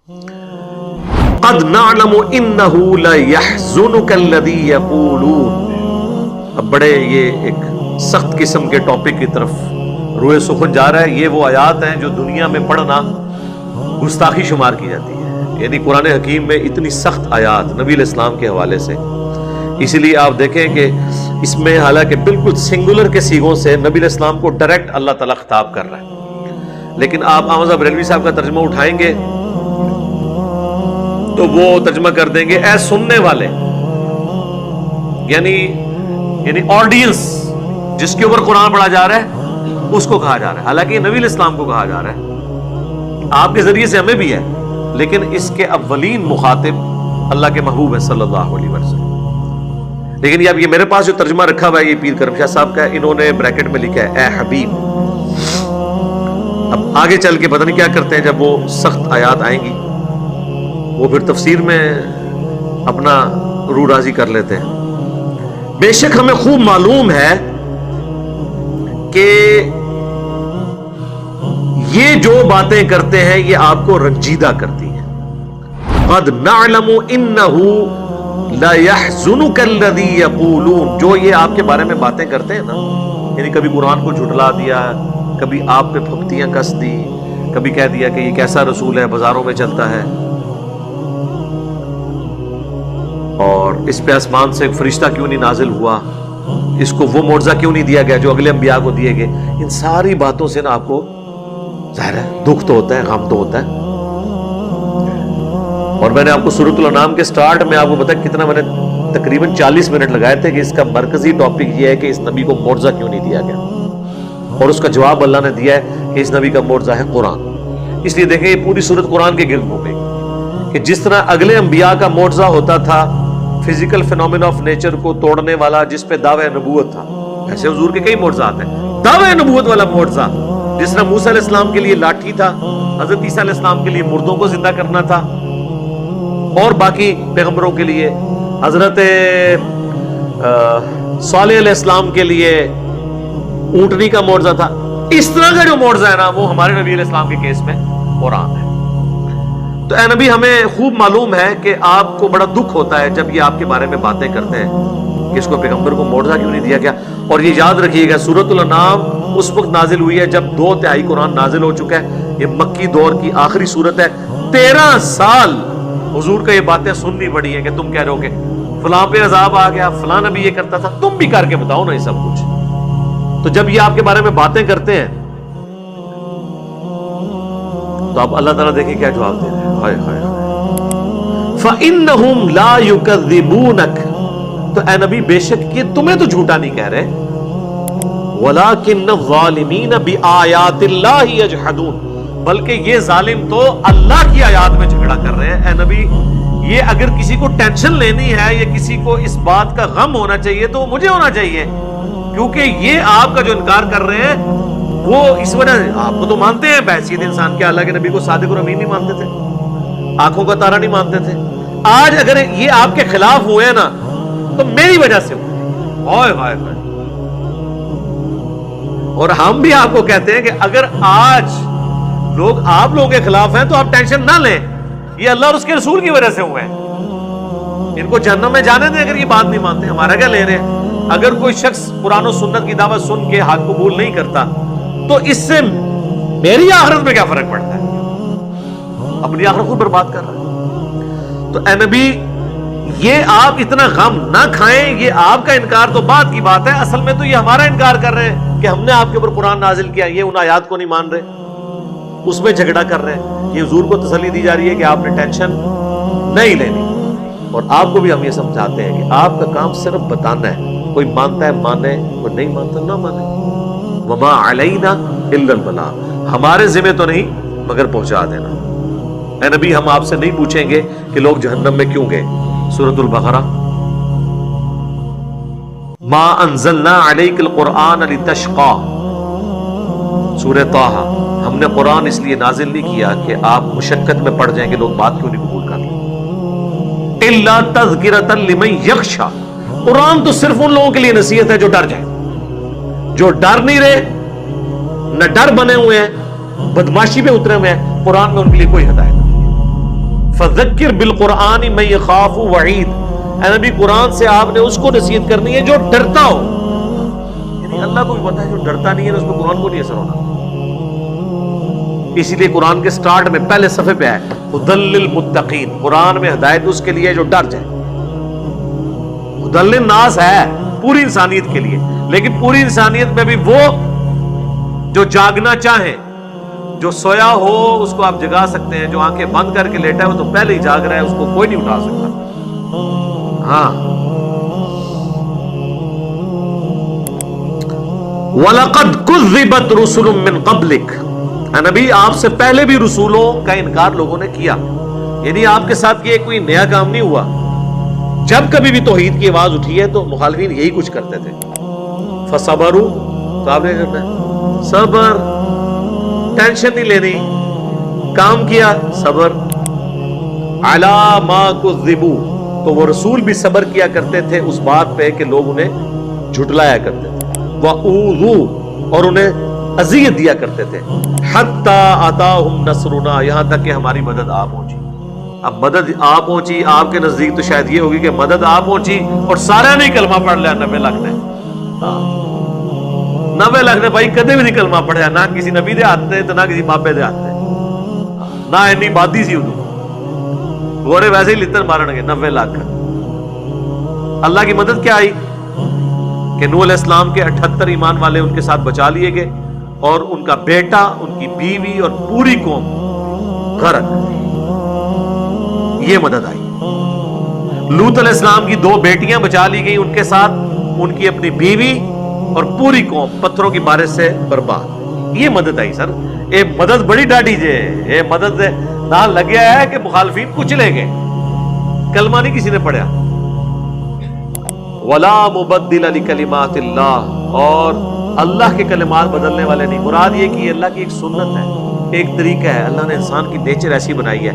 قد نعلم انہ لیحزنک الذی یقولون. اب بڑے یہ ایک سخت قسم کے ٹاپک کی طرف روئے سخن جا رہا ہے. یہ وہ آیات ہیں جو دنیا میں پڑھنا گستاخی شمار کی جاتی ہے. یعنی قرآن حکیم میں اتنی سخت آیات نبی علیہ السلام کے حوالے سے. اسی لیے آپ دیکھیں کہ اس میں حالانکہ بالکل سنگولر کے سیغوں سے نبی علیہ السلام کو ڈائریکٹ اللہ تعالیٰ خطاب کر رہا ہے، لیکن آپ احمد بریلوی صاحب کا ترجمہ اٹھائیں گے تو وہ ترجمہ کر دیں گے اے سننے والے، یعنی آڈینس جس کے اوپر قرآن پڑھا جا رہا ہے اس کو کہا جا رہا ہے. حالانکہ نبی علیہ السلام کو کہا جا رہا ہے، آپ کے ذریعے سے ہمیں بھی ہے، لیکن اس کے اولین مخاطب اللہ کے محبوب ہے صلی اللہ علیہ وسلم. لیکن یہ اب یہ میرے پاس جو ترجمہ رکھا ہوا ہے یہ پیر کرم شاہ صاحب کا ہے، انہوں نے بریکٹ میں لکھا ہے اے حبیب. اب آگے چل کے پتہ نہیں کیا کرتے ہیں، جب وہ سخت آیات آئیں گی وہ پھر تفسیر میں اپنا روح راضی کر لیتے ہیں. بے شک ہمیں خوب معلوم ہے کہ یہ جو باتیں کرتے ہیں یہ آپ کو رنجیدہ کرتی ہیں. قد نعلم انہ لیحزنک الذی یقولون، جو یہ آپ کے بارے میں باتیں کرتے ہیں نا، یعنی کبھی قرآن کو جھٹلا دیا، کبھی آپ پہ پھپتیاں کس دی، کبھی کہہ دیا کہ یہ کیسا رسول ہے بازاروں میں چلتا ہے، اور اس پہ آسمان سے ایک فرشتہ کیوں نہیں نازل ہوا، اس کو وہ معجزہ کیوں نہیں دیا گیا جو اگلے انبیاء کو دیے گئے. ان ساری باتوں سے نا آپ کو ظاہر ہے دکھ تو ہوتا ہے، غم تو ہوتا ہے. اور میں نے آپ کو سورۃ الانعام کے سٹارٹ میں آپ کو بتایا کتنا، میں نے تقریباً 40 منٹ لگائے تھے کہ اس کا مرکزی ٹاپک یہ ہے کہ اس نبی کو معجزہ کیوں نہیں دیا گیا، اور اس کا جواب اللہ نے دیا ہے کہ اس نبی کا معجزہ ہے قرآن. اس لیے دیکھیں یہ پوری سورت قرآن کے گرد گھومے گی کہ جس طرح اگلے انبیاء کا معجزہ ہوتا تھا فزیکل فینومینا آف نیچر کو توڑنے والا جس پہ دعوی نبوت تھا، ایسے حضور کے کئی معجزات ہیں. دعوی نبوت والا معجزہ جس طرح موسیٰ علیہ السلام کے لیے لاٹھی تھا، حضرت عیسیٰ علیہ السلام کے لیے مردوں کو زندہ کرنا تھا، اور باقی پیغمبروں کے لیے حضرت صالح علیہ السلام کے لیے اونٹنی کا معجزہ تھا. اس طرح کا جو معجزہ ہے نا وہ ہمارے نبی علیہ السلام کے کیس میں قرآن ہے. تو اے نبی ہمیں خوب معلوم ہے کہ آپ کو بڑا دکھ ہوتا ہے جب یہ آپ کے بارے میں باتیں کرتے ہیں کہ اس کو پیغمبر کو معجزہ کیوں نہیں دیا گیا. اور یہ یاد رکھیے گا سورۃ الانعام اس وقت نازل ہوئی ہے جب 2/3 قرآن نازل ہو چکا ہے. یہ مکی دور کی آخری صورت ہے. 13 سال حضور کا یہ باتیں سننی پڑی ہیں کہ تم کہہ رہے ہو کہ فلاں پہ عذاب آ گیا، فلاں نبی یہ کرتا تھا، تم بھی کر کے بتاؤ نا یہ سب کچھ. تو جب یہ آپ کے بارے میں باتیں کرتے ہیں تو آپ اللہ تعالیٰ دیکھیں کیا جواب دے رہے ہیں. ہائے ہائے فَإِنَّهُمْ لَا يُكَذِّبُونَكَ، تو اے نبی بے شک یہ تمہیں تو جھوٹا نہیں کہہ رہے، وَلَكِنَّ الظَّالِمِينَ بِآيَاتِ اللَّهِ يَجْحَدُونَ، بلکہ یہ ظالم تو اللہ کی آیات میں جھگڑا کر رہے ہیں. اے نبی یہ اگر کسی کو ٹینشن لینی ہے یا کسی کو اس بات کا غم ہونا چاہیے تو مجھے ہونا چاہیے، کیونکہ یہ آپ کا جو انکار کر رہے ہیں وہ اس وجہ سے آپ کو تو مانتے ہیں بحیثیت انسان کے، اللہ کے نبی کو صادق اور امین نہیں مانتے تھے، آنکھوں کا تارا نہیں مانتے تھے. آج اگر یہ آپ کے خلاف ہوئے نا تو میری وجہ سے ہوئے. ہائے ہائے ہائے. اور ہم بھی آپ کو کہتے ہیں کہ اگر آج لوگ آپ لوگوں کے خلاف ہیں تو آپ ٹینشن نہ لیں، یہ اللہ اور اس کے رسول کی وجہ سے ہوئے ہیں. ان کو جہنم میں جانے دیں اگر یہ بات نہیں مانتے، ہمارا کیا لے رہے ہیں. اگر کوئی شخص قرآن و سنت کی دعوت سن کے حق قبول نہیں کرتا تو اس سے میری آخرت میں کیا فرق پڑتا ہے، اپنی آخرت کو برباد کر رہا ہے. تو اے نبی یہ آپ اتنا غم نہ کھائیں، یہ آپ کا انکار تو بات کی بات ہے، اصل میں تو یہ ہمارا انکار کر رہے ہیں کہ ہم نے آپ کے اوپر قرآن نازل کیا، یہ ان آیات کو نہیں مان رہے، اس میں جھگڑا کر رہے ہیں. یہ حضور کو تسلی دی جا رہی ہے کہ آپ نے ٹینشن نہیں لینی، اور آپ کو بھی ہم یہ سمجھاتے ہیں کہ آپ کا کام صرف بتانا ہے. کوئی مانتا ہے مانے، کوئی نہیں مانتا نہ مانے. وما علینا الا البلاغ، ہمارے ذمہ تو نہیں مگر پہنچا دینا. اے نبی ہم آپ سے نہیں پوچھیں گے کہ لوگ جہنم میں کیوں گئے. سورۃ البقرہ ما انزلنا علیک القرآن لتشقى، سورہ طٰہٰ ہم نے قرآن اس لیے نازل نہیں کیا کہ آپ مشقت میں پڑ جائیں کہ لوگ بات کیوں نہیں قبول کر لیں. الا تذکرۃ لمن یخشی، قرآن تو صرف ان لوگوں کے لیے نصیحت ہے جو ڈر جائیں. جو ڈر نہیں رہے، نہ ڈر بنے ہوئے ہیں، بدماشی پہ اترے ہوئے ہیں، قرآن میں ان کے لیے کوئی ہدایت نہیں. فذکر بالقرآن من یخاف وعید، اے نبی قرآن سے آپ نے اس کو نصیحت کرنی ہے جو ڈرتا ہو. یعنی اللہ کو بھی پتا ہے جو ڈرتا نہیں ہے اس پہ قرآن کو نہیں اثر ہونا. اسی لیے قرآن کے سٹارٹ میں پہلے صفحے پہ ہے ھدی للمتقین، قرآن میں ہدایت اس کے لیے جو ڈر جائے. ھدی للناس ہے پوری انسانیت کے لیے، لیکن پوری انسانیت میں بھی وہ جو جاگنا چاہیں، جو سویا ہو اس کو آپ جگا سکتے ہیں، جو آنکھیں بند کر کے لیٹا ہے وہ تو پہلے ہی جاگ رہا ہے، اس کو کوئی نہیں اٹھا سکتا. ہاں وَلَقَدْ كُذِّبَتْ رُسُلٌ مِّن قَبْلِكَ، اے نبی آپ سے پہلے بھی رسولوں کا انکار لوگوں نے کیا. یعنی آپ کے ساتھ یہ کوئی نیا کام نہیں ہوا. جب کبھی بھی توحید کی آواز اٹھی ہے تو مخالفین یہی کچھ کرتے تھے. فَصَبَرُوا، تو آپ نے کرنا ہے صبر، ٹینشن نہیں لینی. کام کیا صبر. عَلَى مَا كُذِّبُوا، تو وہ رسول بھی صبر کیا کرتے تھے اس بات پہ کہ لوگ انہیں جھٹلایا کرتے تھے. وَأُوذُوا، اور انہیں اذیت دیا کرتے تھے. حَتَّى أَتَاهُمْ نَصْرُنَا، یہاں تک کہ ہماری مدد آ پہنچی. اب مدد آ پہنچی آپ کے نزدیک تو شاید یہ ہوگی کہ مدد آ پہنچی اور سارا نہیں کلمہ پڑھ لیا 90 لاکھ نے. 90 لاکھ نے بھائی کدے بھی نہیں کلمہ پڑھیا، نہ کسی نبی دے ہاتھ تو نہ کسی بابے دے ہاتھ، نہ اینی بادی سی ادو گھوڑے ویسے ہی لتر مارن گے 90 لاکھ. اللہ کی مدد کیا آئی کہ نوح علیہ السلام کے 78 ایمان والے ان کے ساتھ بچا لیے گئے اور ان کا بیٹا، ان کی بیوی اور پوری قوم غرق. یہ مدد آئی. لوط علیہ السلام کی 2 بیٹیاں بچا لی گئی ان کے ساتھ، ان کی اپنی بیوی اور پوری قوم پتھروں کی بارش سے برباد. یہ مدد آئی. سر اے مدد بڑی ڈاڈی جے، اے مدد نہ لگیا ہے کہ مخالفین کچلے گئے. کلمہ نہیں کسی نے پڑھا. وَلَا مُبَدِّلَ لِكَلِمَاتِ اللَّهِ، اور اللہ کے کلمات بدلنے والے نہیں. مراد یہ کہ اللہ کی ایک سنت ہے، ایک طریقہ ہے. اللہ نے انسان کی نیچر ایسی بنائی ہے